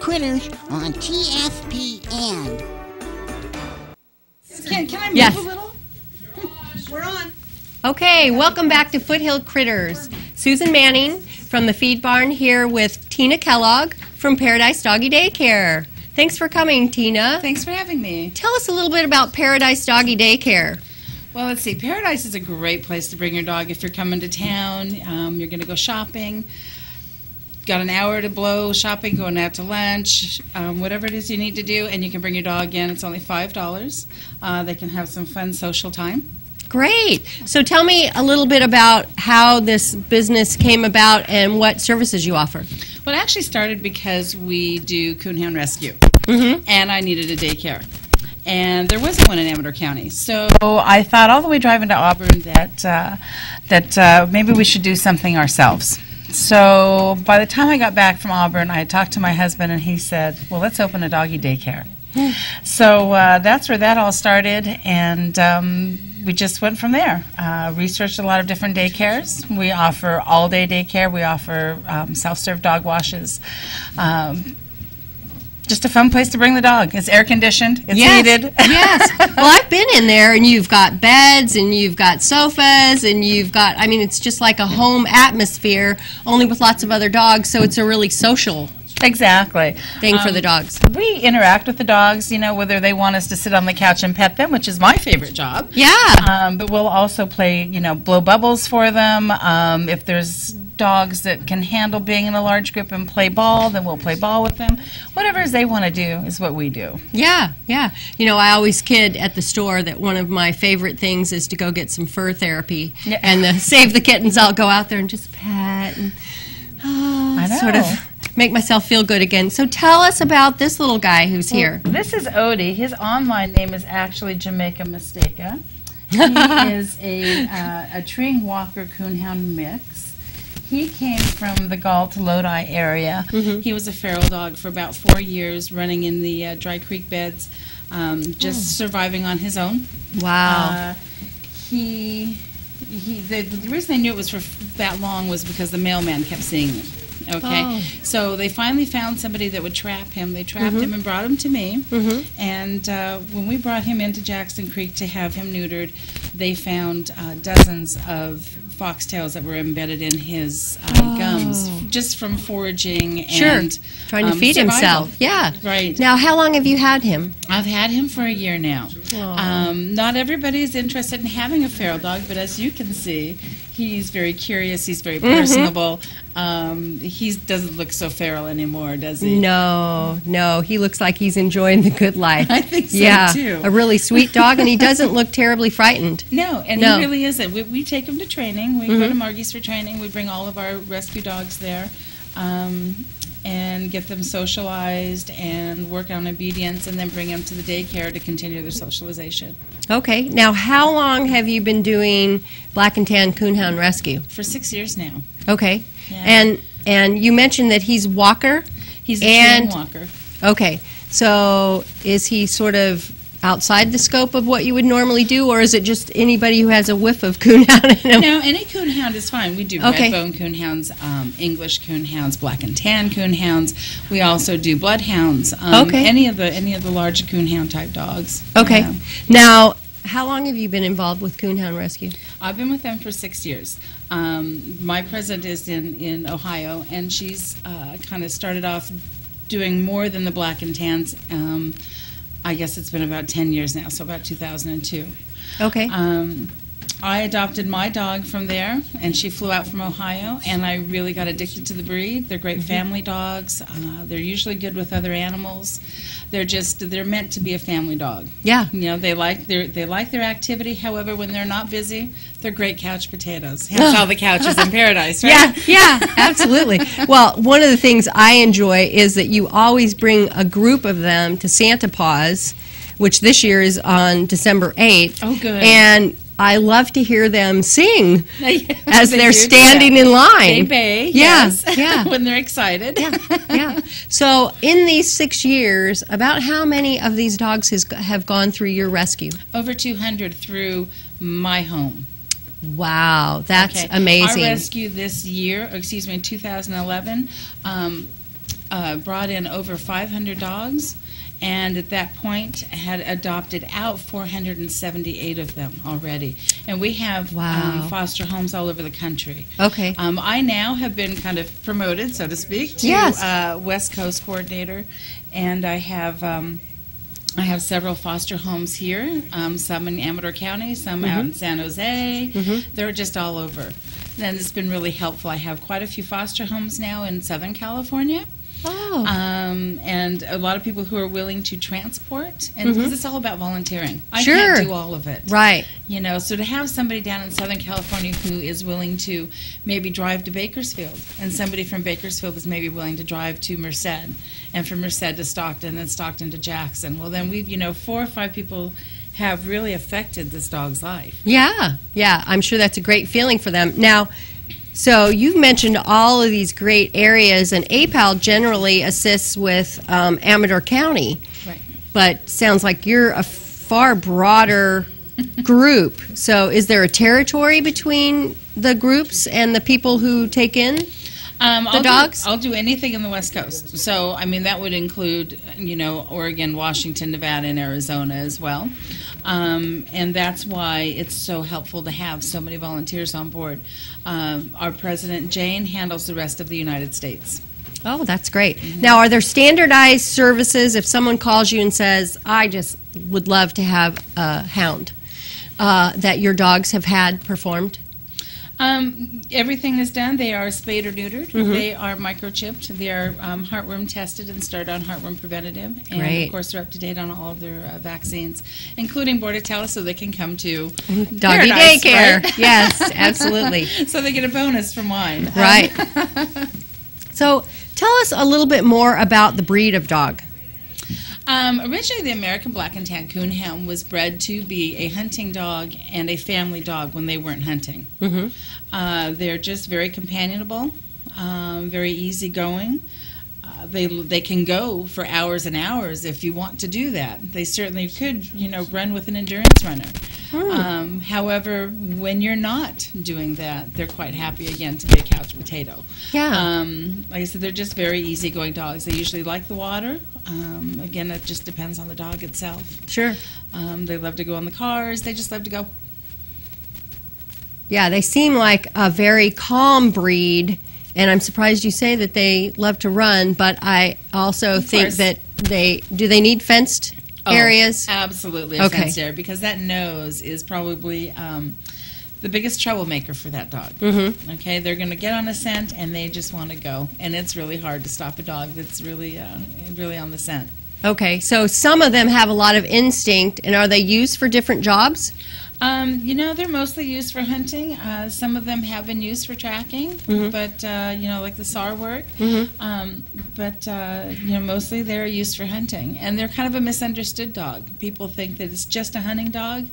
Critters on TFPN. Can I move a little? We're on. Okay, welcome back to Foothill Critters. Susan Manning from the Feed Barn here with Tina Kellogg from Paradise Doggie Day Care. Thanks for coming, Tina. Thanks for having me. Tell us a little bit about Paradise Doggie Day Care. Well, let's see. Paradise is a great place to bring your dog if you're coming to town. You're going to go shopping. Got an hour to blow shopping, going out to lunch, whatever it is you need to do, and you can bring your dog in. It's only $5. They can have some fun social time. Great. So tell me a little bit about how this business came about and what services you offer. Well, it actually started because we do coonhound rescue, and I needed a daycare. And there wasn't one in Amador County. So I thought all the way driving to Auburn that maybe we should do something ourselves. So by the time I got back from Auburn, I had talked to my husband, and he said, well, let's open a doggy daycare. So that's where that all started, and we just went from there. Researched a lot of different daycares. We offer all-day daycare. We offer self-serve dog washes. Just a fun place to bring the dog. It's air-conditioned. It's heated. Yes. Well, I've been in there, and you've got beds, and you've got sofas, and you've got, I mean, it's just like a home atmosphere, only with lots of other dogs, so it's a really social thing for the dogs. We interact with the dogs, you know, whether they want us to sit on the couch and pet them, which is my favorite job. Yeah. But we'll also play, you know, blow bubbles for them. If there's dogs that can handle being in a large group and play ball, then we'll play ball with them. Whatever they want to do is what we do. Yeah, yeah. You know, I always kid at the store that one of my favorite things is to go get some fur therapy. Yeah. And the Save the Kittens, I'll go out there and just pet and sort of make myself feel good again. So tell us about this little guy who's here. This is Odie. His online name is actually Jamaica Mistaka. He is a treeing walker coonhound mix. He came from the Galt, Lodi area. He was a feral dog for about 4 years, running in the dry creek beds, just surviving on his own. Wow. The reason they knew it was for that long was because the mailman kept seeing him. Okay, so they finally found somebody that would trap him. They trapped him and brought him to me. And when we brought him into Jackson Creek to have him neutered, they found dozens of foxtails that were embedded in his gums, just from foraging and trying to feed himself. Yeah, right. Now, how long have you had him? I've had him for a year now. Not everybody is interested in having a feral dog, but as you can see, he's very curious. He's very personable. He doesn't look so feral anymore, does he? No, no. He looks like he's enjoying the good life. I think so, too. A really sweet dog, and he doesn't look terribly frightened. No, and he really isn't. We take him to training. We go to Margie's for training. We bring all of our rescue dogs there and get them socialized and work on obedience, and then bring them to the daycare to continue their socialization. Okay. Now, how long have you been doing Black and Tan Coonhound Rescue? For 6 years now. Okay. Yeah. And you mentioned that he's walker? He's a treeing walker. Okay. So is he sort of outside the scope of what you would normally do, or is it just anybody who has a whiff of coonhound in him? No, any coonhound is fine. We do red bone coonhounds, English coonhounds, black and tan coonhounds. We also do bloodhounds. Any of the larger coonhound type dogs. Okay. Now, how long have you been involved with Coonhound Rescue? I've been with them for 6 years. My president is in Ohio, and she's kind of started off doing more than the black and tans. I guess it's been about 10 years now, so about 2002. Okay. I adopted my dog from there, and she flew out from Ohio, and I really got addicted to the breed. They're great family dogs. They're usually good with other animals. They're meant to be a family dog. Yeah. You know, they like their activity. However, when they're not busy, they're great couch potatoes. That's how the couch is in Paradise, right? Yeah, absolutely. Well, one of the things I enjoy is that you always bring a group of them to Santa Paws, which this year is on December 8th. Oh, good. And I love to hear them sing as they're standing in line. They bay, yes. Yeah. When they're excited. Yeah. So in these 6 years, about how many of these dogs have gone through your rescue? Over 200 through my home. Wow, that's amazing. Our rescue this year, in 2011, brought in over 500 dogs, and at that point had adopted out 478 of them already. And we have foster homes all over the country. Okay. I now have been kind of promoted, so to speak, to West Coast coordinator, and I have several foster homes here, some in Amador County, some out in San Jose. They're just all over. And it's been really helpful. I have quite a few foster homes now in Southern California. Oh. And a lot of people who are willing to transport, and because it's all about volunteering. I Sure. can't do all of it. Right. You know, so to have somebody down in Southern California who is willing to maybe drive to Bakersfield, and somebody from Bakersfield is maybe willing to drive to Merced, and from Merced to Stockton, and Stockton to Jackson. Well, then we've, 4 or 5 people have really affected this dog's life. Yeah. I'm sure that's a great feeling for them. Now, so you've mentioned all of these great areas, and APAL generally assists with Amador County. Right. But sounds like you're a far broader group. So is there a territory between the groups and the people who take in the dogs? I'll do anything in the West Coast. So, I mean, that would include, Oregon, Washington, Nevada, and Arizona as well. And that's why it's so helpful to have so many volunteers on board. Our president, Jane, handles the rest of the United States. Oh, that's great. Now, are there standardized services if someone calls you and says, I just would love to have a hound, that your dogs have had performed? Everything is done. They are spayed or neutered. They are microchipped. They are heartworm tested and started on heartworm preventative. And Great. of course, they're up to date on all of their vaccines, including Bordetella, so they can come to Doggy Paradise, daycare. right? Yes, absolutely. So they get a bonus for mine. Right. So tell us a little bit more about the breed of dog. Originally, the American Black and Tan Coonhound was bred to be a hunting dog and a family dog when they weren't hunting. They're just very companionable, very easygoing. They can go for hours and hours if you want to do that. They certainly could, run with an endurance runner. However, when you're not doing that, they're quite happy again to be a couch potato. Yeah. Like I said, they're just very easygoing dogs. They usually like the water. Again, it just depends on the dog itself. Sure. They love to go on the cars. They just love to go. Yeah, they seem like a very calm breed, and I'm surprised you say that they love to run, but I also think that do they need fenced areas? Absolutely a fenced area, because that nose is probably the biggest troublemaker for that dog. Okay, they're going to get on a scent and they just want to go, and it's really hard to stop a dog that's really on the scent. Okay, so some of them have a lot of instinct, and are they used for different jobs? They're mostly used for hunting. Some of them have been used for tracking, but, like the SAR work. But mostly they're used for hunting. And they're kind of a misunderstood dog. People think that it's just a hunting dog,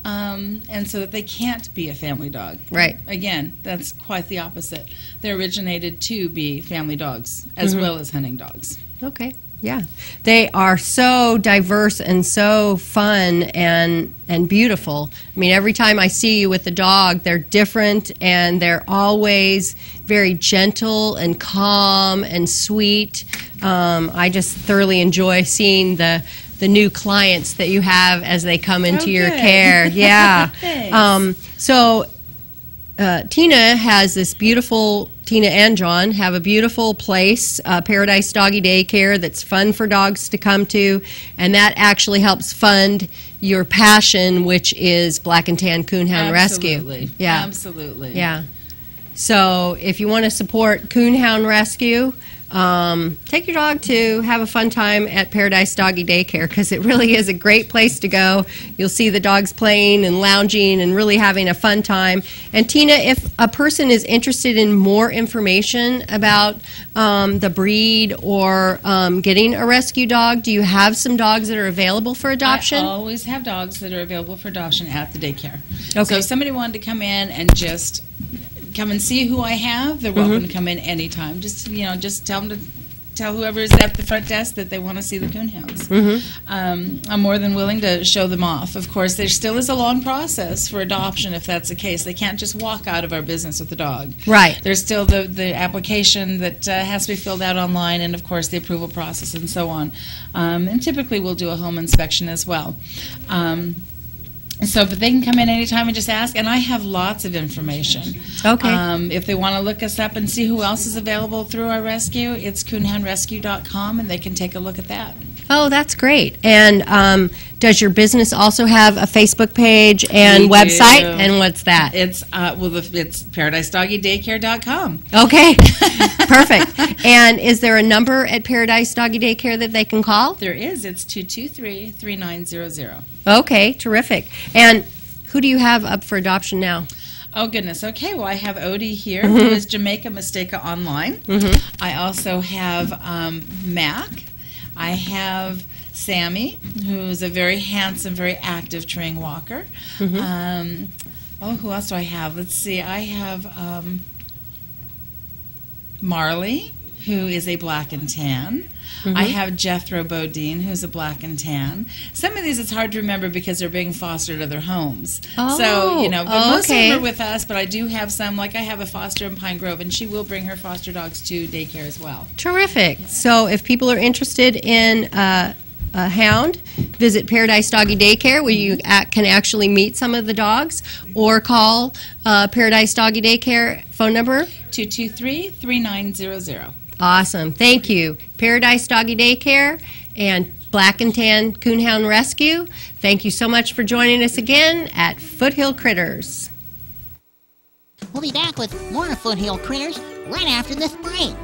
and so that they can't be a family dog. Right. Again, that's quite the opposite. They're originated to be family dogs as well as hunting dogs. Okay. Yeah, they are so diverse and so fun and beautiful. I mean, every time I see you with the dog, they're different, and they're always very gentle and calm and sweet. I just thoroughly enjoy seeing the new clients that you have as they come into your care. Yeah. So Tina has this beautiful, Tina and John have a beautiful place, Paradise Doggie Day Care, that's fun for dogs to come to, and that actually helps fund your passion, which is Black and Tan Coonhound Rescue. Yeah. Absolutely. Yeah. So if you want to support Coonhound Rescue, take your dog to have a fun time at Paradise Doggie Day Care, because it really is a great place to go. You'll see the dogs playing and lounging and really having a fun time. And Tina, if a person is interested in more information about the breed or getting a rescue dog, do you have some dogs that are available for adoption? I always have dogs that are available for adoption at the daycare. Okay. So if somebody wanted to come in and just come and see who I have, they're welcome to come in anytime. Just tell them to tell whoever's at the front desk that they want to see the coonhounds. I'm more than willing to show them off. Of course, there still is a long process for adoption if that's the case. They can't just walk out of our business with the dog. Right. There's still the application that has to be filled out online, and of course the approval process and so on. And typically we'll do a home inspection as well. But they can come in anytime and just ask, and I have lots of information. Okay. If they want to look us up and see who else is available through our rescue, it's coonhoundrescue.com, and they can take a look at that. Oh, that's great. And does your business also have a Facebook page and We website? do. And what's that? It's it's ParadiseDoggieDayCare.com. Okay, perfect. And is there a number at Paradise Doggie Day Care that they can call? There is. It's 223-3900. Okay, terrific. And who do you have up for adoption now? Oh, goodness. Okay, well, I have Odie here, who is Jamaica Mistake Online. I also have Mac. I have Sammy, who's a very handsome, very active terrain walker. Who else do I have? Let's see. I have Marley, who is a Black and Tan. I have Jethro Bodine, who's a Black and Tan. Some of these it's hard to remember because they're being fostered at their homes. Oh, so, but most of okay. them are with us, but I do have some, like I have a foster in Pine Grove, and she will bring her foster dogs to daycare as well. Terrific. So if people are interested in a hound, visit Paradise Doggie Day Care, where you can actually meet some of the dogs, or call Paradise Doggie Day Care phone number? 223-3900. Awesome. Thank you. Paradise Doggie Day Care and Black and Tan Coonhound Rescue. Thank you so much for joining us again at Foothill Critters. We'll be back with more Foothill Critters right after this break.